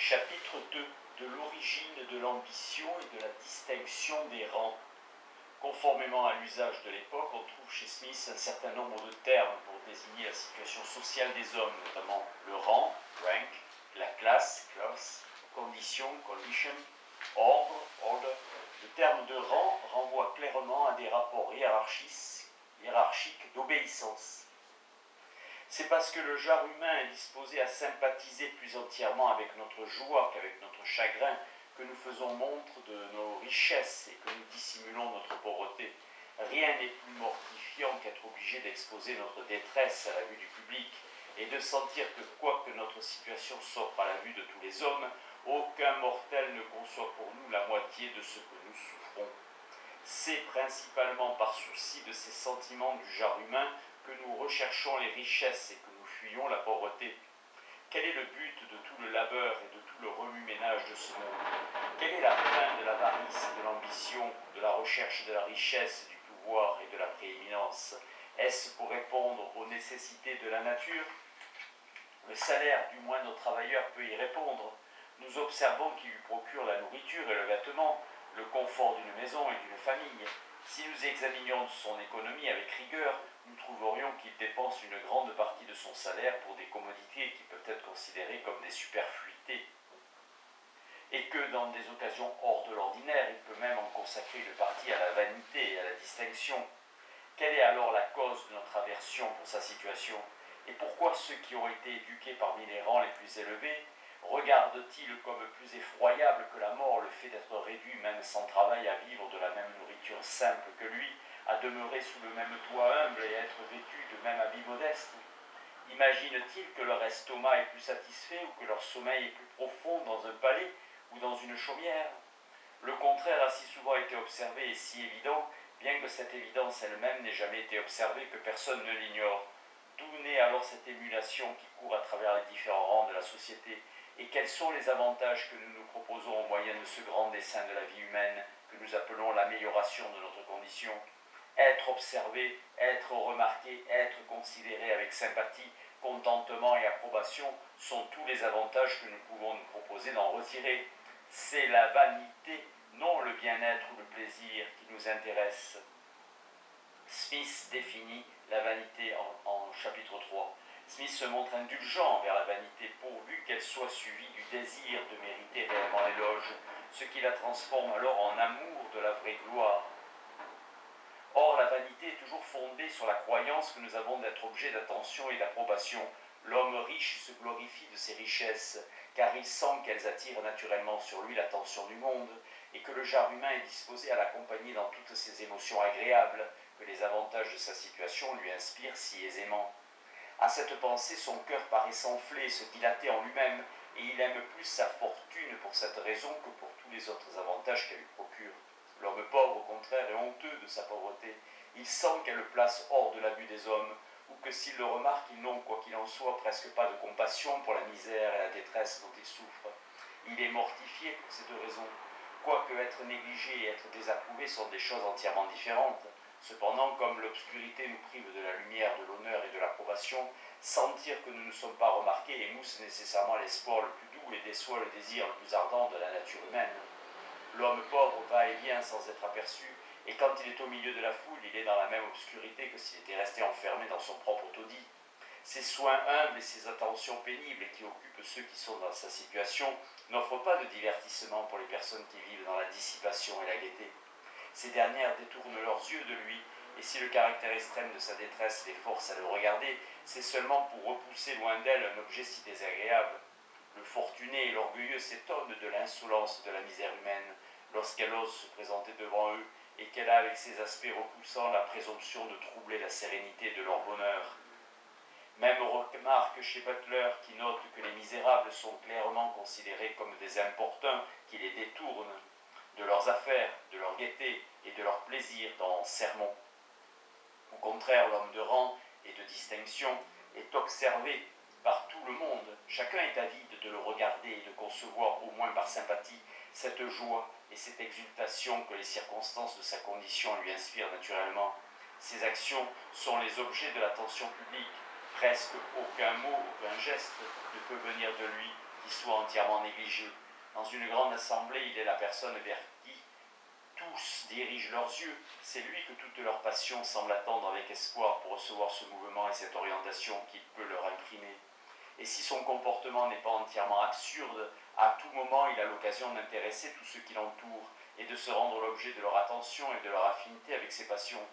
Chapitre 2. De l'origine de l'ambition et de la distinction des rangs. Conformément à l'usage de l'époque, on trouve chez Smith un certain nombre de termes pour désigner la situation sociale des hommes, notamment le rang, rank, la classe, class, condition, condition, ordre, order. Le terme de rang renvoie clairement à des rapports hiérarchiques d'obéissance. C'est parce que le genre humain est disposé à sympathiser plus entièrement avec notre joie qu'avec notre chagrin que nous faisons montre de nos richesses et que nous dissimulons notre pauvreté. Rien n'est plus mortifiant qu'être obligé d'exposer notre détresse à la vue du public et de sentir que, quoique notre situation s'offre à la vue de tous les hommes, aucun mortel ne conçoit pour nous la moitié de ce que nous souffrons. C'est principalement par souci de ces sentiments du genre humain que nous recherchons les richesses et que nous fuyons la pauvreté. Quel est le but de tout le labeur et de tout le remue-ménage de ce monde? Quelle est la fin de l'avarice, de l'ambition, de la recherche de la richesse, du pouvoir et de la prééminence? Est-ce pour répondre aux nécessités de la nature? Le salaire du moindre travailleur peut y répondre. Nous observons qu'il lui procure la nourriture et le vêtement, le confort d'une maison et d'une famille. Si nous examinions son économie avec rigueur, nous trouverions qu'il dépense une grande partie de son salaire pour des commodités qui peuvent être considérées comme des superfluités. Et que dans des occasions hors de l'ordinaire, il peut même en consacrer une partie à la vanité et à la distinction. Quelle est alors la cause de notre aversion pour sa situation? Et pourquoi ceux qui ont été éduqués parmi les rangs les plus élevés regardent-ils comme plus effroyable que la mort le fait d'être réduit, même sans travail, à vivre de la même nourriture simple que lui, à demeurer sous le même toit humble et à être vêtu de même habit modeste? Imaginent-ils que leur estomac est plus satisfait ou que leur sommeil est plus profond dans un palais ou dans une chaumière? Le contraire a si souvent été observé et si évident, bien que cette évidence elle-même n'ait jamais été observée, que personne ne l'ignore. D'où naît alors cette émulation qui court à travers les différents rangs de la société? Et quels sont les avantages que nous nous proposons au moyen de ce grand dessein de la vie humaine que nous appelons l'amélioration de notre condition? Être observé, être remarqué, être considéré avec sympathie, contentement et approbation sont tous les avantages que nous pouvons nous proposer d'en retirer. C'est la vanité, non le bien-être ou le plaisir qui nous intéresse. Smith définit la vanité en chapitre 3. Smith se montre indulgent envers la vanité pourvu qu'elle soit suivie du désir de mériter réellement l'éloge, ce qui la transforme alors en amour de la vraie gloire. Or, la vanité est toujours fondée sur la croyance que nous avons d'être objet d'attention et d'approbation. L'homme riche se glorifie de ses richesses, car il sent qu'elles attirent naturellement sur lui l'attention du monde, et que le genre humain est disposé à l'accompagner dans toutes ses émotions agréables, que les avantages de sa situation lui inspirent si aisément. À cette pensée, son cœur paraît s'enfler, se dilater en lui-même, et il aime plus sa fortune pour cette raison que pour tous les autres avantages qu'elle lui procure. L'homme pauvre, au contraire, est honteux de sa pauvreté. Il sent qu'elle le place hors de la vue des hommes, ou que s'ils le remarquent, ils n'ont, quoi qu'il en soit, presque pas de compassion pour la misère et la détresse dont il souffre. Il est mortifié pour ces deux raisons. Quoique être négligé et être désapprouvé sont des choses entièrement différentes. Cependant, comme l'obscurité nous prive de la lumière, de l'honneur et de l'approbation, sentir que nous ne sommes pas remarqués émousse nécessairement l'espoir le plus doux et déçoit le désir le plus ardent de la nature humaine. L'homme pauvre va et vient sans être aperçu, et quand il est au milieu de la foule, il est dans la même obscurité que s'il était resté enfermé dans son propre taudis. Ses soins humbles et ses attentions pénibles qui occupent ceux qui sont dans sa situation n'offrent pas de divertissement pour les personnes qui vivent dans la dissipation et la gaieté. Ces dernières détournent leurs yeux de lui, et si le caractère extrême de sa détresse les force à le regarder, c'est seulement pour repousser loin d'elle un objet si désagréable. Le fortuné et l'orgueilleux s'étonnent de l'insolence de la misère humaine lorsqu'elle ose se présenter devant eux et qu'elle a avec ses aspects repoussants la présomption de troubler la sérénité de leur bonheur. Même remarque chez Butler qui note que les misérables sont clairement considérés comme des importuns qui les détournent de leurs affaires, de leur gaieté et de leur plaisir dans Sermon. Au contraire, l'homme de rang et de distinction est observé par tout le monde. Chacun est avide de le regarder et de concevoir, au moins par sympathie, cette joie et cette exultation que les circonstances de sa condition lui inspirent naturellement. Ses actions sont les objets de l'attention publique. Presque aucun mot, aucun geste ne peut venir de lui qui soit entièrement négligé. Dans une grande assemblée, il est la personne vers qui tous dirigent leurs yeux. C'est lui que toute leur passion semble attendre avec espoir pour recevoir ce mouvement et cette orientation qu'il peut leur imprimer. Et si son comportement n'est pas entièrement absurde, à tout moment il a l'occasion d'intéresser tous ceux qui l'entourent et de se rendre l'objet de leur attention et de leur affinité avec ses passions.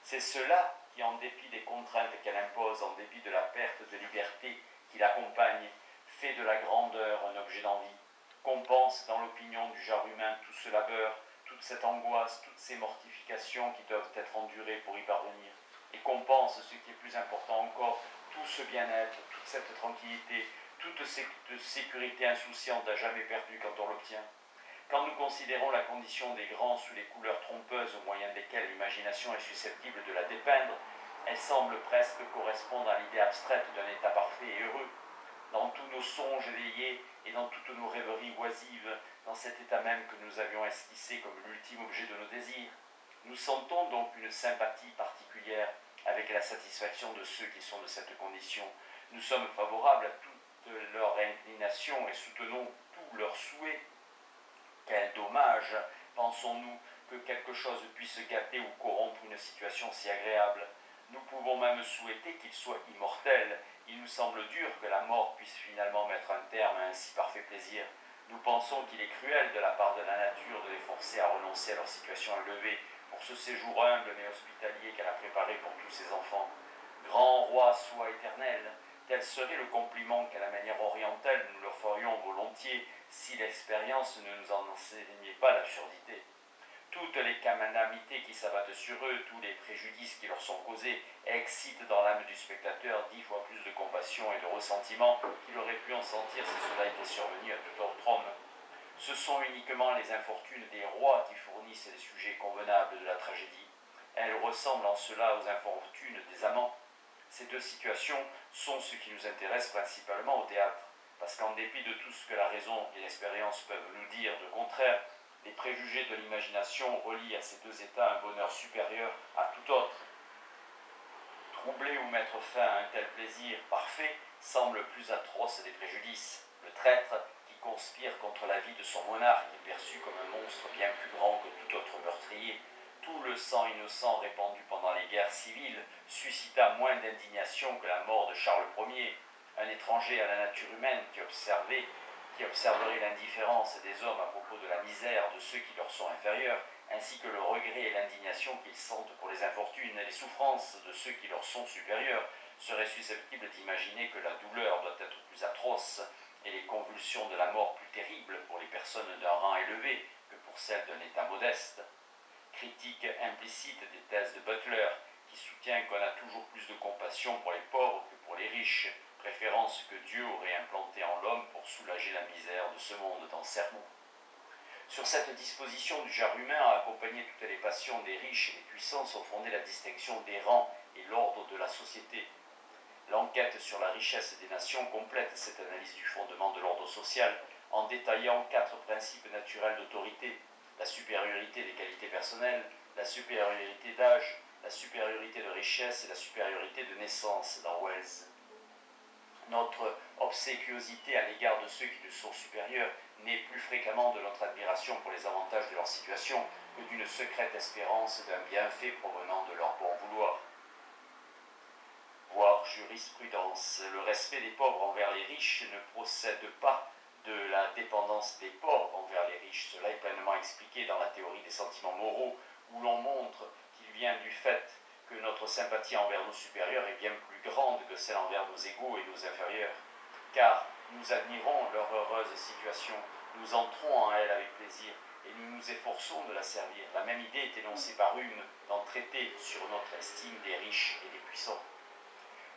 C'est cela qui, en dépit des contraintes qu'elle impose, en dépit de la perte de liberté qui l'accompagne, fait de la grandeur un objet d'envie, compense dans l'opinion du genre humain tout ce labeur, toute cette angoisse, toutes ces mortifications qui doivent être endurées pour y parvenir, et compense, ce qui est plus important encore, tout ce bien-être, toute cette tranquillité, toute cette sécurité insouciante à jamais perdue quand on l'obtient. Quand nous considérons la condition des grands sous les couleurs trompeuses au moyen desquelles l'imagination est susceptible de la dépeindre, elle semble presque correspondre à l'idée abstraite d'un état parfait et heureux. Dans tous nos songes éveillés et dans toutes nos rêveries oisives, dans cet état même que nous avions esquissé comme l'ultime objet de nos désirs, nous sentons donc une sympathie particulière avec la satisfaction de ceux qui sont de cette condition. Nous sommes favorables à toute leur inclination et soutenons tous leurs souhaits. Quel dommage, pensons-nous, que quelque chose puisse gâter ou corrompre une situation si agréable. Nous pouvons même souhaiter qu'il soit immortel. Il nous semble dur que la mort puisse finalement mettre un terme à un si parfait plaisir. Nous pensons qu'il est cruel de la part de la nature de les forcer à renoncer à leur situation élevée pour ce séjour humble mais hospitalier qu'elle a préparé pour tous ses enfants. Grand roi, sois éternel, tel serait le compliment qu'à la manière orientale nous leur ferions volontiers si l'expérience ne nous en enseignait pas l'absurdité. Toutes les calamités qui s'abattent sur eux, tous les préjudices qui leur sont causés, excitent dans l'âme du spectateur 10 fois plus de compassion et de ressentiment qu'il aurait pu en sentir si cela était survenu à tout autre homme. Ce sont uniquement les infortunes des rois qui fournissent les sujets convenables de la tragédie. Elles ressemblent en cela aux infortunes des amants. Ces deux situations sont ce qui nous intéresse principalement au théâtre, parce qu'en dépit de tout ce que la raison et l'expérience peuvent nous dire de contraire, les préjugés de l'imagination relient à ces deux états un bonheur supérieur à tout autre. Troubler ou mettre fin à un tel plaisir parfait semble plus atroce des préjudices. Le traître qui conspire contre la vie de son monarque est perçu comme un monstre bien plus grand que tout autre meurtrier. Tout le sang innocent répandu pendant les guerres civiles suscita moins d'indignation que la mort de Charles Ier, un étranger à la nature humaine qui observerait l'indifférence des hommes à propos de la misère de ceux qui leur sont inférieurs, ainsi que le regret et l'indignation qu'ils sentent pour les infortunes et les souffrances de ceux qui leur sont supérieurs, serait susceptible d'imaginer que la douleur doit être plus atroce et les convulsions de la mort plus terribles pour les personnes d'un rang élevé que pour celles d'un état modeste. Critique implicite des thèses de Butler, qui soutient qu'on a toujours plus de compassion pour les pauvres que pour les riches, préférence que Dieu aurait implantée en l'homme pour soulager la misère de ce monde dans Sermon. Sur cette disposition du genre humain à accompagner toutes les passions des riches et des puissants sont fondées la distinction des rangs et l'ordre de la société. L'enquête sur la richesse des nations complète cette analyse du fondement de l'ordre social en détaillant 4 principes naturels d'autorité: la supériorité des qualités personnelles, la supériorité d'âge, la supériorité de richesse et la supériorité de naissance dans Wells. Notre obséquiosité à l'égard de ceux qui nous sont supérieurs naît plus fréquemment de notre admiration pour les avantages de leur situation que d'une secrète espérance d'un bienfait provenant de leur bon vouloir. Voir jurisprudence. Le respect des pauvres envers les riches ne procède pas de la dépendance des pauvres envers les riches. Cela est pleinement expliqué dans la théorie des sentiments moraux, où l'on montre qu'il vient du fait que notre sympathie envers nos supérieurs est bien plus grande que celle envers nos égaux et nos inférieurs. Car nous admirons leur heureuse situation, nous entrons en elle avec plaisir, et nous nous efforçons de la servir. La même idée est énoncée par Hume dans le traité sur notre estime des riches et des puissants.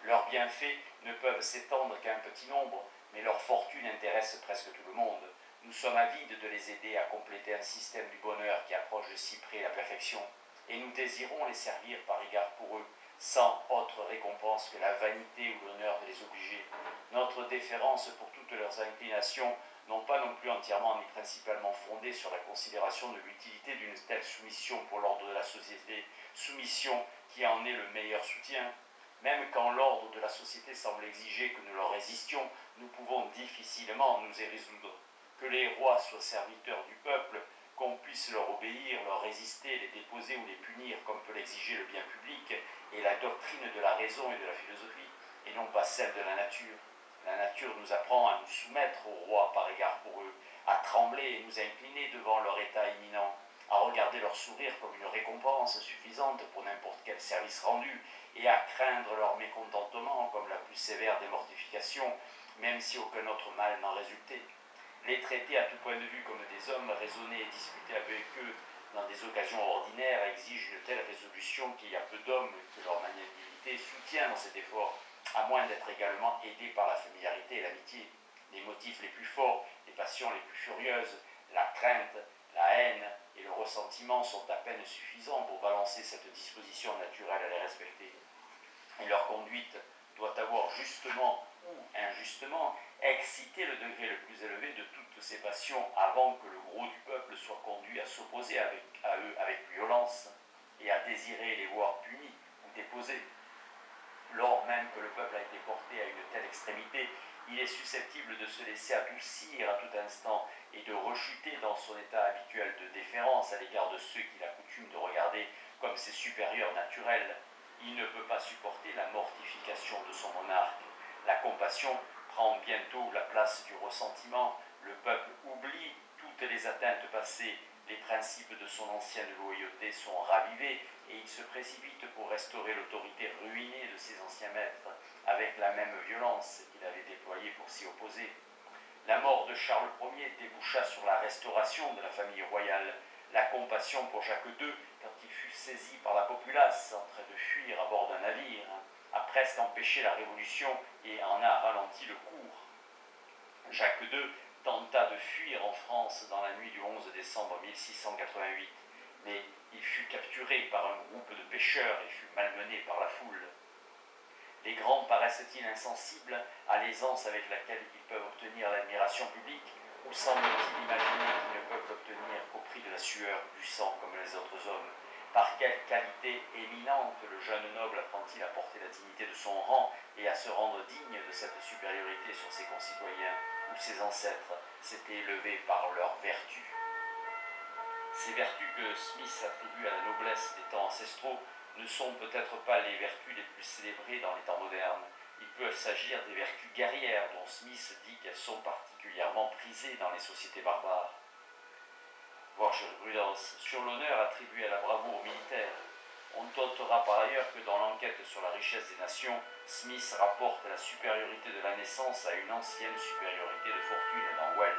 Leurs bienfaits ne peuvent s'étendre qu'à un petit nombre, mais leur fortune intéresse presque tout le monde. Nous sommes avides de les aider à compléter un système du bonheur qui approche de si près la perfection, et nous désirons les servir par égard pour eux, sans autre récompense que la vanité ou l'honneur de les obliger. Notre déférence pour toutes leurs inclinations non pas non plus entièrement ni principalement fondée sur la considération de l'utilité d'une telle soumission pour l'ordre de la société, soumission qui en est le meilleur soutien, Même quand l'ordre de la société semble exiger que nous leur résistions, nous pouvons difficilement nous y résoudre. Que les rois soient serviteurs du peuple, qu'on puisse leur obéir, leur résister, les déposer ou les punir comme peut l'exiger le bien public, est la doctrine de la raison et de la philosophie, et non pas celle de la nature. La nature nous apprend à nous soumettre aux rois par égard pour eux, à trembler et nous incliner devant leur état imminent, à regarder leur sourire comme une récompense suffisante pour n'importe quel service rendu, et à craindre leur mécontentement comme la plus sévère des mortifications, même si aucun autre mal n'en résultait. Les traiter à tout point de vue comme des hommes, raisonner et discuter avec eux dans des occasions ordinaires exige une telle résolution qu'il y a peu d'hommes que leur magnanimité soutient dans cet effort, à moins d'être également aidés par la familiarité et l'amitié. Les motifs les plus forts, les passions les plus furieuses, la crainte, la haine et le ressentiment sont à peine suffisants pour balancer cette disposition naturelle à les respecter. Et leur conduite doit avoir justement ou injustement excité le degré le plus élevé de toutes ces passions avant que le gros du peuple soit conduit à s'opposer à eux avec violence et à désirer les voir punis ou déposés. Lors même que le peuple a été porté à une telle extrémité, il est susceptible de se laisser adoucir à tout instant et de rechuter dans son état habituel de déférence à l'égard de ceux qu'il a coutume de regarder comme ses supérieurs naturels. Il ne peut pas supporter la mortification de son monarque. La compassion prend bientôt la place du ressentiment. Le peuple oublie toutes les atteintes passées. Les principes de son ancienne loyauté sont ravivés et il se précipite pour restaurer l'autorité ruinée de ses anciens maîtres avec la même violence qu'il avait déployée pour s'y opposer. La mort de Charles Ier déboucha sur la restauration de la famille royale. La compassion pour Jacques II, quand il fut saisi par la populace en train de fuir à bord d'un navire, a presque empêché la révolution et en a ralenti le cours. Jacques II tenta de fuir en France dans la nuit du 11 décembre 1688, mais il fut capturé par un groupe de pêcheurs et fut malmené par la foule. Les grands paraissent-ils insensibles à l'aisance avec laquelle ils peuvent obtenir l'admiration publique, ou semble-t-il imaginer qu'ils ne peuvent l'obtenir qu'au prix de la sueur, du sang comme les autres hommes? Par quelle qualité éminente le jeune noble apprend-il à porter la dignité de son rang et à se rendre digne de cette supériorité sur ses concitoyens, où ses ancêtres s'étaient élevés par leurs vertus? Ces vertus que Smith attribue à la noblesse des temps ancestraux ne sont peut-être pas les vertus les plus célébrées dans les temps modernes. Il peut s'agir des vertus guerrières dont Smith dit qu'elles sont particulièrement prisées dans les sociétés barbares. Voir jurisprudence sur l'honneur attribué à la bravoure militaire. On notera par ailleurs que dans l'enquête sur la richesse des nations, Smith rapporte la supériorité de la naissance à une ancienne supériorité de fortune dans Wells.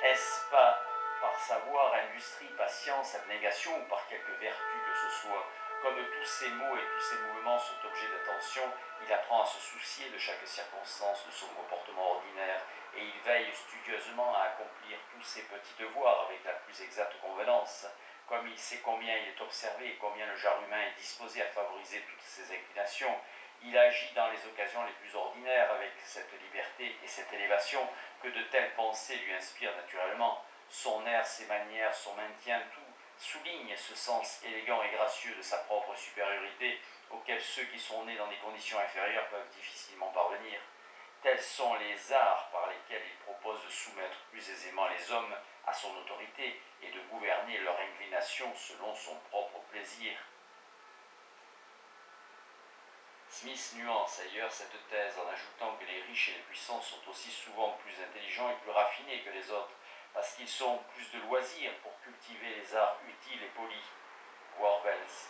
Est-ce pas par savoir, industrie, patience, abnégation ou par quelque vertu que ce soit? Comme tous ces mots et tous ces mouvements sont objets d'attention, il apprend à se soucier de chaque circonstance de son comportement ordinaire et il veille studieusement à accomplir tous ses petits devoirs avec la plus exacte convenance. Comme il sait combien il est observé et combien le genre humain est disposé à favoriser toutes ses inclinations, il agit dans les occasions les plus ordinaires avec cette liberté et cette élévation que de telles pensées lui inspirent naturellement. Son air, ses manières, son maintien, tout souligne ce sens élégant et gracieux de sa propre supériorité auquel ceux qui sont nés dans des conditions inférieures peuvent difficilement parvenir. Tels sont les arts par lesquels il propose de soumettre plus aisément les hommes à son autorité et de gouverner leur inclination selon son propre plaisir. Smith nuance ailleurs cette thèse en ajoutant que les riches et les puissants sont aussi souvent plus intelligents et plus raffinés que les autres, parce qu'ils ont plus de loisirs pour cultiver les arts utiles et polis. Wells.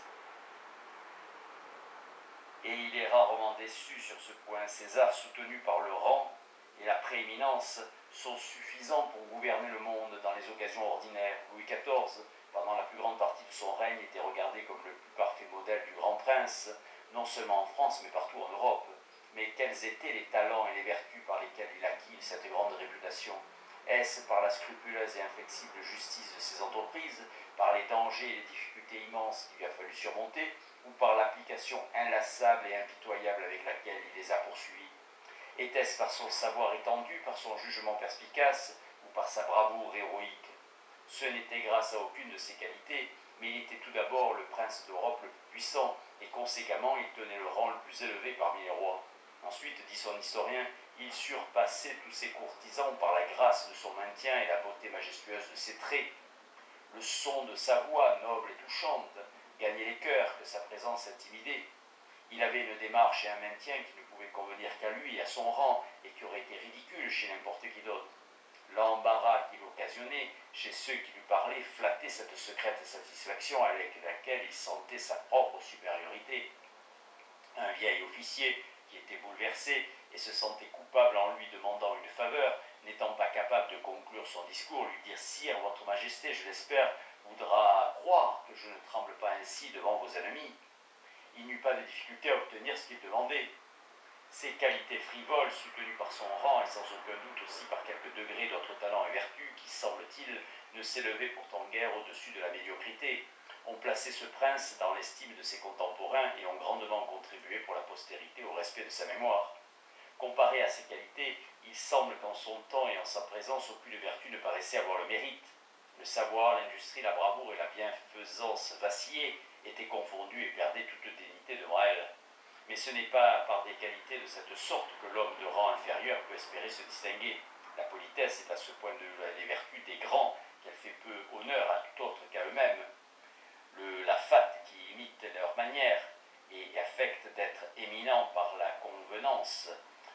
Et il est rarement déçu sur ce point. Ces arts soutenus par le rang et la prééminence sont suffisants pour gouverner le monde dans les occasions ordinaires. Louis XIV, pendant la plus grande partie de son règne, était regardé comme le plus parfait modèle du grand prince, non seulement en France, mais partout en Europe. Mais quels étaient les talents et les vertus par lesquels il acquit cette grande réputation? Est-ce par la scrupuleuse et inflexible justice de ses entreprises, par les dangers et les difficultés immenses qu'il lui a fallu surmonter, ou par l'application inlassable et impitoyable avec laquelle il les a poursuivis? Était-ce par son savoir étendu, par son jugement perspicace, ou par sa bravoure héroïque? Ce n'était grâce à aucune de ces qualités, mais il était tout d'abord le prince d'Europe le plus puissant, et conséquemment il tenait le rang le plus élevé parmi les rois. Ensuite, dit son historien, il surpassait tous ses courtisans par la grâce de son maintien et la beauté majestueuse de ses traits. Le son de sa voix, noble et touchante, gagnait les cœurs que sa présence intimidait. Il avait une démarche et un maintien qui ne pouvaient convenir qu'à lui et à son rang, et qui auraient été ridicules chez n'importe qui d'autre. L'embarras qu'il occasionnait chez ceux qui lui parlaient flattait cette secrète satisfaction avec laquelle il sentait sa propre supériorité. Un vieil officier qui était bouleversé et se sentait coupable en lui demandant une faveur, n'étant pas capable de conclure son discours, lui dire « Sire, votre majesté, je l'espère, voudra croire que je ne tremble pas ainsi devant vos ennemis. » Il n'eut pas de difficulté à obtenir ce qu'il demandait. Ses qualités frivoles, soutenues par son rang et sans aucun doute aussi par quelques degrés d'autres talents et vertus qui, semble-t-il, ne s'élevaient pourtant guère au-dessus de la médiocrité, ont placé ce prince dans l'estime de ses contemporains et ont grandement contribué pour la postérité au respect de sa mémoire. Comparé à ses qualités, il semble qu'en son temps et en sa présence, aucune vertu ne paraissait avoir le mérite. Le savoir, l'industrie, la bravoure et la bienfaisance vacillaient, étaient confondus et perdaient toute dignité devant elle. Mais ce n'est pas par des qualités de cette sorte que l'homme de rang inférieur peut espérer se distinguer. La politesse est à ce point de les vertus des grands qu'elle fait peu honneur à tout autre qu'à eux-mêmes. La fat qui imite leur manière et affecte d'être éminent par la convenance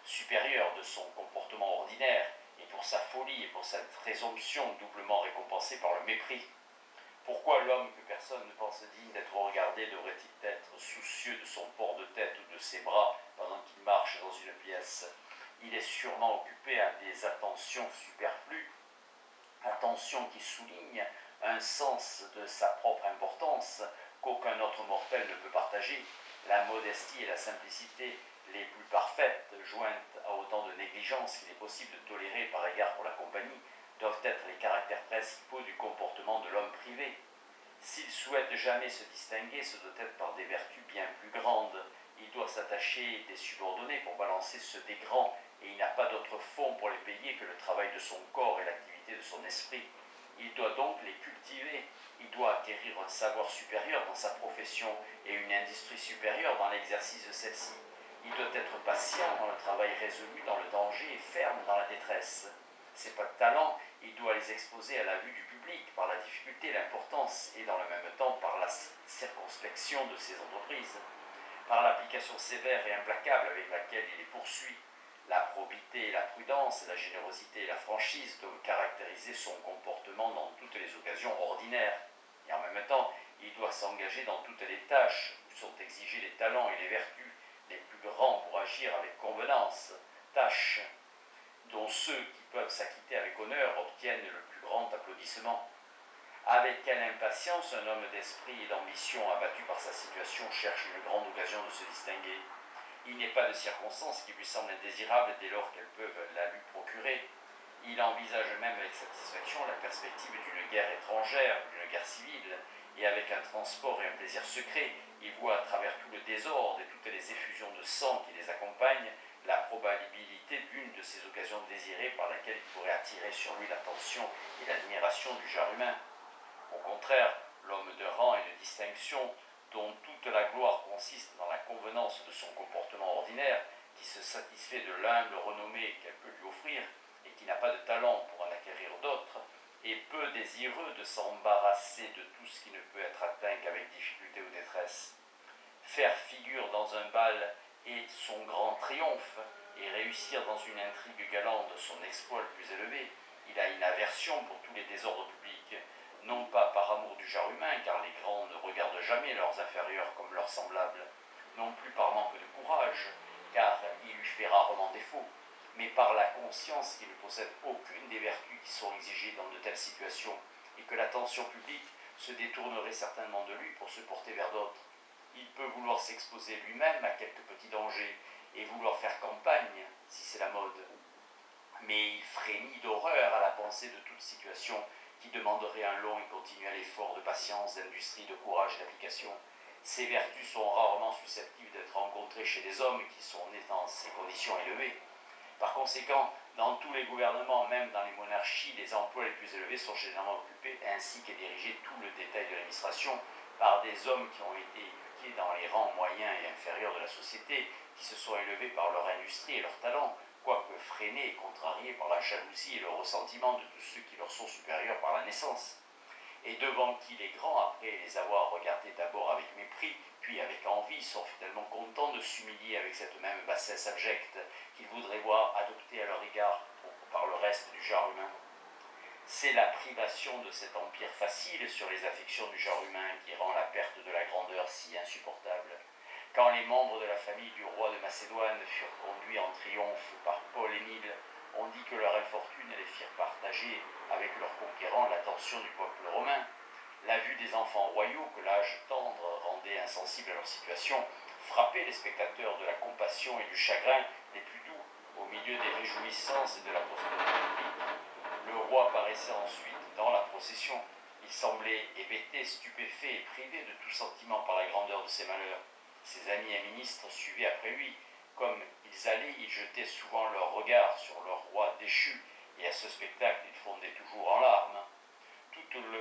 supérieure de son comportement ordinaire, et pour sa folie et pour cette résomption doublement récompensée par le mépris. Pourquoi l'homme que personne ne pense digne d'être regardé devrait-il être soucieux de son port de tête ou de ses bras pendant qu'il marche dans une pièce? Il est sûrement occupé à des attentions superflues, attentions qui soulignent un sens de sa propre importance qu'aucun autre mortel ne peut partager. La modestie et la simplicité les plus parfaites, jointes à autant de négligence qu'il est possible de tolérer par égard pour la compagnie, doivent être les caractères principaux du comportement de l'homme privé. S'il souhaite jamais se distinguer, ce doit être par des vertus bien plus grandes. Il doit s'attacher des subordonnés pour balancer ceux des grands, et il n'a pas d'autre fonds pour les payer que le travail de son corps et l'activité de son esprit. Il doit donc les cultiver. Il doit acquérir un savoir supérieur dans sa profession et une industrie supérieure dans l'exercice de celle-ci. Il doit être patient dans le travail, résolu dans le danger et ferme dans la détresse. Ses pas de talent, il doit les exposer à la vue du public par la difficulté, l'importance et dans le même temps par la circonspection de ses entreprises, par l'application sévère et implacable avec laquelle il les poursuit. La probité, la prudence, la générosité et la franchise doivent caractériser son comportement dans toutes les occasions ordinaires. Et en même temps, il doit s'engager dans toutes les tâches où sont exigés les talents et les vertus les plus grands pour agir avec convenance, tâches dont ceux qui peuvent s'acquitter avec honneur obtiennent le plus grand applaudissement. Avec quelle impatience un homme d'esprit et d'ambition abattu par sa situation cherche une grande occasion de se distinguer. Il n'est pas de circonstances qui lui semblent indésirables dès lors qu'elles peuvent la lui procurer. Il envisage même avec satisfaction la perspective d'une guerre étrangère, d'une guerre civile, et avec un transport et un plaisir secret, il voit à travers tout le désordre et toutes les effusions de sang qui les accompagnent, la probabilité d'une de ces occasions désirées par laquelle il pourrait attirer sur lui l'attention et l'admiration du genre humain. Au contraire, l'homme de rang et de distinction, dont toute la gloire consiste dans la convenance de son comportement ordinaire, qui se satisfait de l'humble renommée qu'elle peut lui offrir, et qui n'a pas de talent pour en acquérir d'autres, est peu désireux de s'embarrasser de tout ce qui ne peut être atteint qu'avec difficulté ou détresse. Faire figure dans un bal est son grand triomphe, et réussir dans une intrigue galante son exploit le plus élevé. Il a une aversion pour tous les désordres publics, non pas par amour du genre humain, car les grands ne regardent jamais leurs inférieurs comme leurs semblables, non plus par manque de courage, car il lui fait rarement défaut, mais par la conscience qu'il ne possède aucune des vertus qui sont exigées dans de telles situations, et que l'attention publique se détournerait certainement de lui pour se porter vers d'autres. Il peut vouloir s'exposer lui-même à quelques petits dangers, et vouloir faire campagne, si c'est la mode. Mais il frémit d'horreur à la pensée de toute situation qui demanderait un long et continuel effort de patience, d'industrie, de courage et d'application. Ces vertus sont rarement susceptibles d'être rencontrées chez des hommes qui sont nés dans ces conditions élevées. Par conséquent, Dans tous les gouvernements, même dans les monarchies, les emplois les plus élevés sont généralement occupés, ainsi qu'est dirigé tout le détail de l'administration, par des hommes qui ont été éduqués dans les rangs moyens et inférieurs de la société, qui se sont élevés par leur industrie et leur talent, quoique freinés et contrariés par la jalousie et le ressentiment de tous ceux qui leur sont supérieurs par la naissance, et devant qui les grands, après les avoir regardés d'abord avec mépris, puis avec envie, sont finalement contents de s'humilier avec cette même bassesse abjecte qu'ils voudraient voir adoptée à leur égard par le reste du genre humain. C'est la privation de cet empire facile sur les affections du genre humain qui rend la perte de la grandeur si insupportable. Quand les membres de la famille du roi de Macédoine furent conduits en triomphe par Paul-Émile, on dit que leur infortune les firent partager avec leurs conquérants l'attention du peuple romain. La vue des enfants royaux que l'âge tendre rendait insensibles à leur situation frappait les spectateurs de la compassion et du chagrin les plus doux au milieu des réjouissances et de la prospérité publique. Le roi paraissait ensuite dans la procession. Il semblait hébété, stupéfait et privé de tout sentiment par la grandeur de ses malheurs. Ses amis et ministres suivaient après lui. Comme ils allaient, ils jetaient souvent leurs regards sur leur roi déchu, et à ce spectacle, ils fondaient toujours en larmes.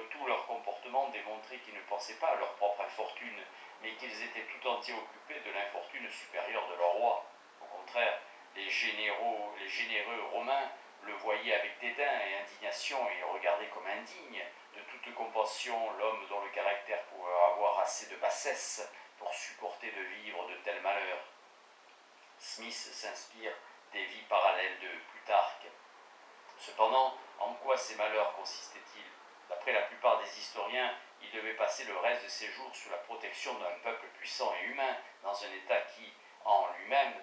Tout leur comportement démontrait qu'ils ne pensaient pas à leur propre infortune, mais qu'ils étaient tout entiers occupés de l'infortune supérieure de leur roi. Au contraire, les généreux romains le voyaient avec dédain et indignation et regardaient comme indigne de toute compassion l'homme dont le caractère pouvait avoir assez de bassesse pour supporter de vivre de tels malheurs. Smith s'inspire des vies parallèles de Plutarque. Cependant, en quoi ces malheurs consistaient-ils? D'après la plupart des historiens, il devait passer le reste de ses jours sous la protection d'un peuple puissant et humain, dans un état qui, en lui-même,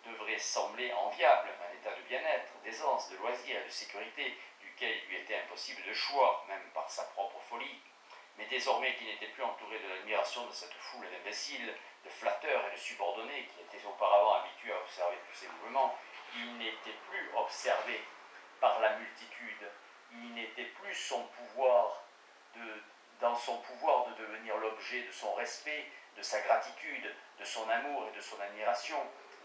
devrait sembler enviable, un état de bien-être, d'aisance, de loisir et de sécurité, duquel il lui était impossible de choix, même par sa propre folie. Mais désormais qu'il n'était plus entouré de l'admiration de cette foule d'imbéciles, de flatteurs et de subordonnés qui étaient auparavant habitués à observer tous ses mouvements, il n'était plus observé par la multitude. Il n'était plus dans son pouvoir de devenir l'objet de son respect, de sa gratitude, de son amour et de son admiration.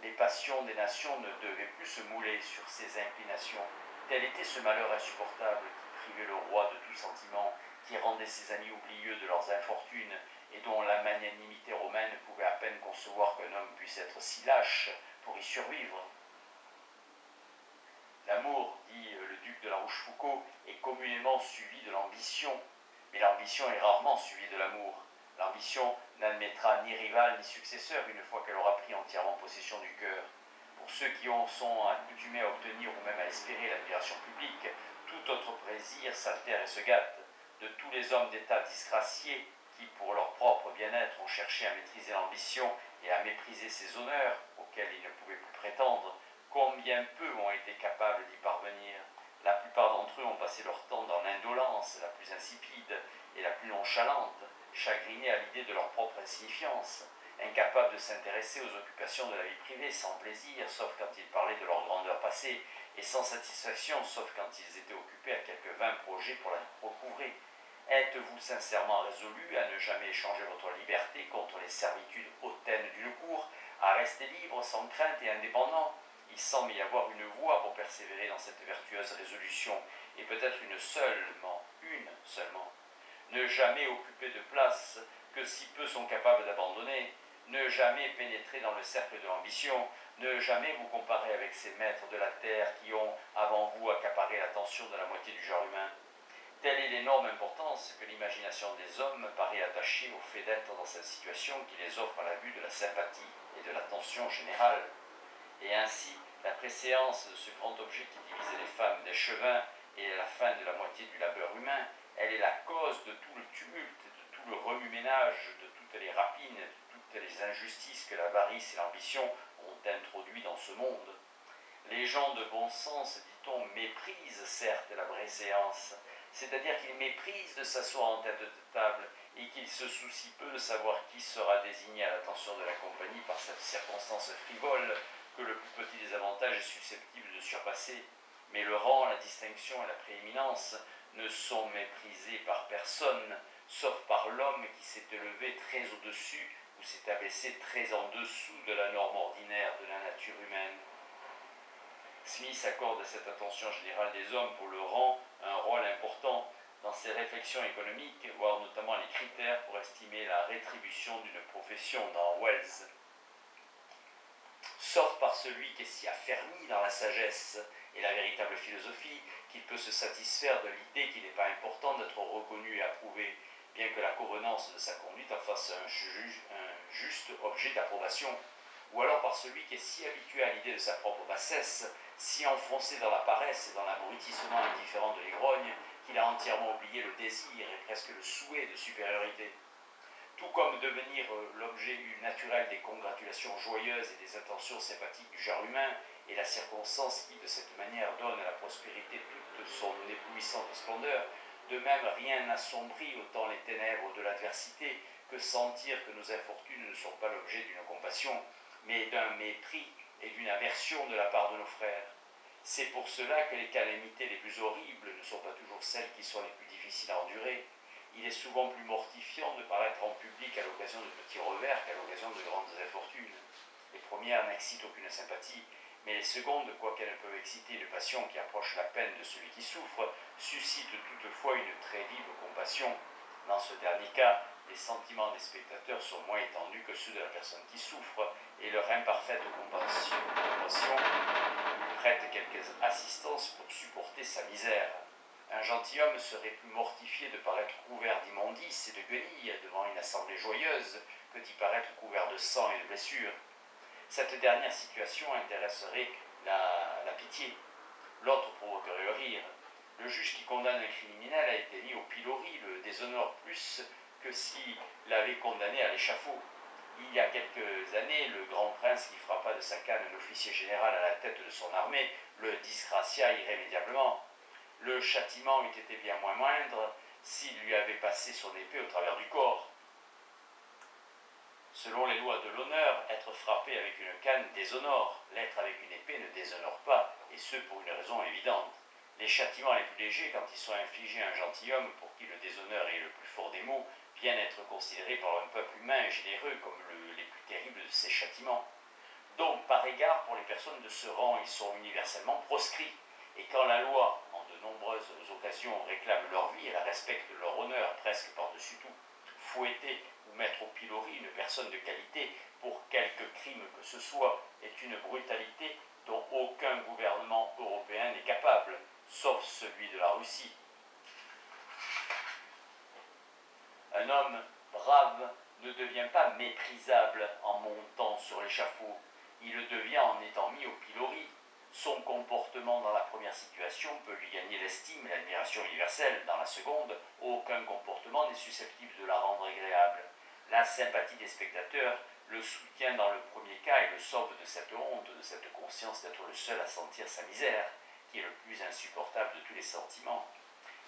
Les passions des nations ne devaient plus se mouler sur ses inclinations. Tel était ce malheur insupportable qui privait le roi de tout sentiment, qui rendait ses amis oublieux de leurs infortunes et dont la magnanimité romaine pouvait à peine concevoir qu'un homme puisse être si lâche pour y survivre. L'amour, dit le duc de la Rochefoucauld, est communément suivi de l'ambition, mais l'ambition est rarement suivie de l'amour. L'ambition n'admettra ni rival ni successeur une fois qu'elle aura pris entièrement possession du cœur. Pour ceux qui sont accoutumés à obtenir ou même à espérer l'admiration publique, tout autre plaisir s'altère et se gâte. De tous les hommes d'État disgraciés qui, pour leur propre bien-être, ont cherché à maîtriser l'ambition et à mépriser ses honneurs, auxquels ils ne pouvaient plus prétendre, combien peu ont été capables d'y parvenir. La plupart d'entre eux ont passé leur temps dans l'indolence la plus insipide et la plus nonchalante, chagrinés à l'idée de leur propre insignifiance, incapables de s'intéresser aux occupations de la vie privée, sans plaisir, sauf quand ils parlaient de leur grandeur passée, et sans satisfaction, sauf quand ils étaient occupés à quelques vains projets pour la recouvrer. Êtes-vous sincèrement résolu à ne jamais échanger votre liberté contre les servitudes hautaines d'une cour, à rester libre, sans crainte et indépendant? Il semble y avoir une voie pour persévérer dans cette vertueuse résolution, et peut-être une seulement. Ne jamais occuper de place que si peu sont capables d'abandonner, ne jamais pénétrer dans le cercle de l'ambition, ne jamais vous comparer avec ces maîtres de la terre qui ont, avant vous, accaparé l'attention de la moitié du genre humain. Telle est l'énorme importance que l'imagination des hommes paraît attachée au fait d'être dans cette situation qui les offre à la vue de la sympathie et de l'attention générale. Et ainsi, la préséance de ce grand objet qui divisait les femmes d'échevin et la fin de la moitié du labeur humain, elle est la cause de tout le tumulte, de tout le remue-ménage, de toutes les rapines, de toutes les injustices que l'avarice et l'ambition ont introduit dans ce monde. Les gens de bon sens, dit-on, méprisent certes la préséance, c'est-à-dire qu'ils méprisent de s'asseoir en tête de table et qu'ils se soucient peu de savoir qui sera désigné à l'attention de la compagnie par cette circonstance frivole que le plus petit des avantages est susceptible de surpasser. Mais le rang, la distinction et la prééminence ne sont méprisés par personne, sauf par l'homme qui s'est élevé très au-dessus ou s'est abaissé très en dessous de la norme ordinaire de la nature humaine. Smith accorde à cette attention générale des hommes pour le rang un rôle important dans ses réflexions économiques, voire notamment les critères pour estimer la rétribution d'une profession dans Wells. Sauf par celui qui est si affermi dans la sagesse et la véritable philosophie qu'il peut se satisfaire de l'idée qu'il n'est pas important d'être reconnu et approuvé, bien que la convenance de sa conduite en fasse un juste objet d'approbation, ou alors par celui qui est si habitué à l'idée de sa propre bassesse, si enfoncé dans la paresse et dans l'abrutissement indifférent de l'ivrogne, qu'il a entièrement oublié le désir et presque le souhait de supériorité. Tout comme devenir l'objet naturel des congratulations joyeuses et des attentions sympathiques du genre humain est la circonstance qui, de cette manière, donne à la prospérité toute son éblouissante splendeur, de même rien n'assombrit autant les ténèbres de l'adversité que sentir que nos infortunes ne sont pas l'objet d'une compassion, mais d'un mépris et d'une aversion de la part de nos frères. C'est pour cela que les calamités les plus horribles ne sont pas toujours celles qui sont les plus difficiles à endurer. Il est souvent plus mortifiant de paraître en public à l'occasion de petits revers qu'à l'occasion de grandes infortunes. Les premières n'excitent aucune sympathie, mais les secondes, quoiqu'elles ne peuvent exciter une passion qui approche la peine de celui qui souffre, suscitent toutefois une très vive compassion. Dans ce dernier cas, les sentiments des spectateurs sont moins étendus que ceux de la personne qui souffre, et leur imparfaite compassion prête quelques assistances pour supporter sa misère. Un gentilhomme serait plus mortifié de paraître couvert d'immondices et de guenilles devant une assemblée joyeuse que d'y paraître couvert de sang et de blessures. Cette dernière situation intéresserait la pitié. L'autre provoquerait le rire. Le juge qui condamne un criminel a été mis au pilori, le déshonore plus que s'il l'avait condamné à l'échafaud. Il y a quelques années, le grand prince qui frappa de sa canne un officier général à la tête de son armée le disgracia irrémédiablement. Le châtiment eût été bien moins moindre s'il lui avait passé son épée au travers du corps. Selon les lois de l'honneur, être frappé avec une canne déshonore, l'être avec une épée ne déshonore pas, et ce pour une raison évidente. Les châtiments les plus légers, quand ils sont infligés à un gentilhomme pour qui le déshonneur est le plus fort des maux, viennent être considérés par un peuple humain et généreux comme les plus terribles de ces châtiments. Donc, par égard pour les personnes de ce rang, ils sont universellement proscrits. Et quand la loi, en de nombreuses occasions, réclame leur vie et la respecte leur honneur presque par-dessus tout, fouetter ou mettre au pilori une personne de qualité pour quelque crime que ce soit est une brutalité dont aucun gouvernement européen n'est capable, sauf celui de la Russie. Un homme brave ne devient pas méprisable en montant sur l'échafaud, il le devient en étant mis au pilori. Son comportement dans la première situation peut lui gagner l'estime et l'admiration universelle. Dans la seconde, aucun comportement n'est susceptible de la rendre agréable. La sympathie des spectateurs le soutient dans le premier cas et le sauve de cette honte, de cette conscience d'être le seul à sentir sa misère, qui est le plus insupportable de tous les sentiments.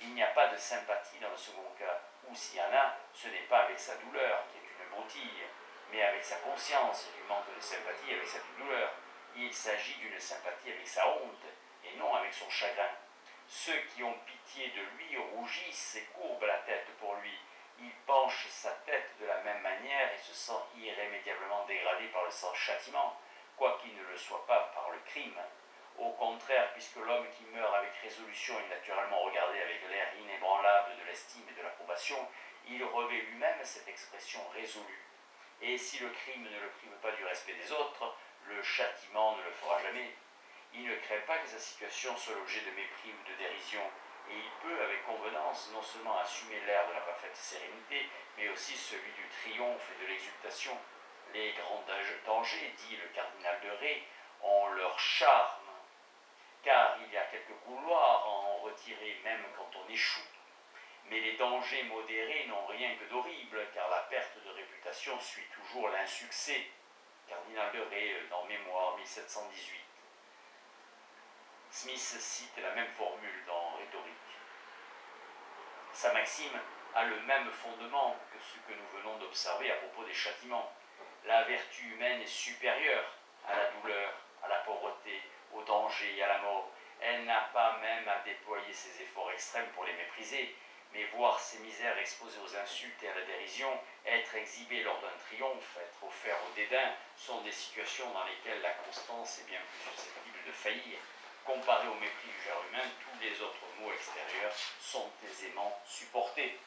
Il n'y a pas de sympathie dans le second cas, ou s'il y en a, ce n'est pas avec sa douleur, qui est une broutille, mais avec sa conscience du manque de sympathie avec cette douleur. Il s'agit d'une sympathie avec sa honte, et non avec son chagrin. Ceux qui ont pitié de lui rougissent et courbent la tête pour lui. Il penche sa tête de la même manière et se sent irrémédiablement dégradé par le châtiment, quoiqu'il ne le soit pas par le crime. Au contraire, puisque l'homme qui meurt avec résolution est naturellement regardé avec l'air inébranlable de l'estime et de l'approbation, il revêt lui-même cette expression résolue. Et si le crime ne le prive pas du respect des autres, le châtiment ne le fera jamais. Il ne craint pas que sa situation soit l'objet de mépris ou de dérision, et il peut, avec convenance, non seulement assumer l'air de la parfaite sérénité, mais aussi celui du triomphe et de l'exultation. Les grands dangers, dit le cardinal de Ré, ont leur charme, car il y a quelques couloirs à en retirer même quand on échoue. Mais les dangers modérés n'ont rien que d'horrible, car la perte de réputation suit toujours l'insuccès. Cardinal de Ré, dans Mémoire, 1718. Smith cite la même formule dans Rhétorique. Sa maxime a le même fondement que ce que nous venons d'observer à propos des châtiments. La vertu humaine est supérieure à la douleur, à la pauvreté, au danger et à la mort. Elle n'a pas même à déployer ses efforts extrêmes pour les mépriser, mais voir ses misères exposées aux insultes et à la dérision, être exhibées lors d'un triomphe, être offert au dédain, sont des situations dans lesquelles la constance est bien plus susceptible de faillir. comparé au mépris du genre humain, tous les autres mots extérieurs sont aisément supportés.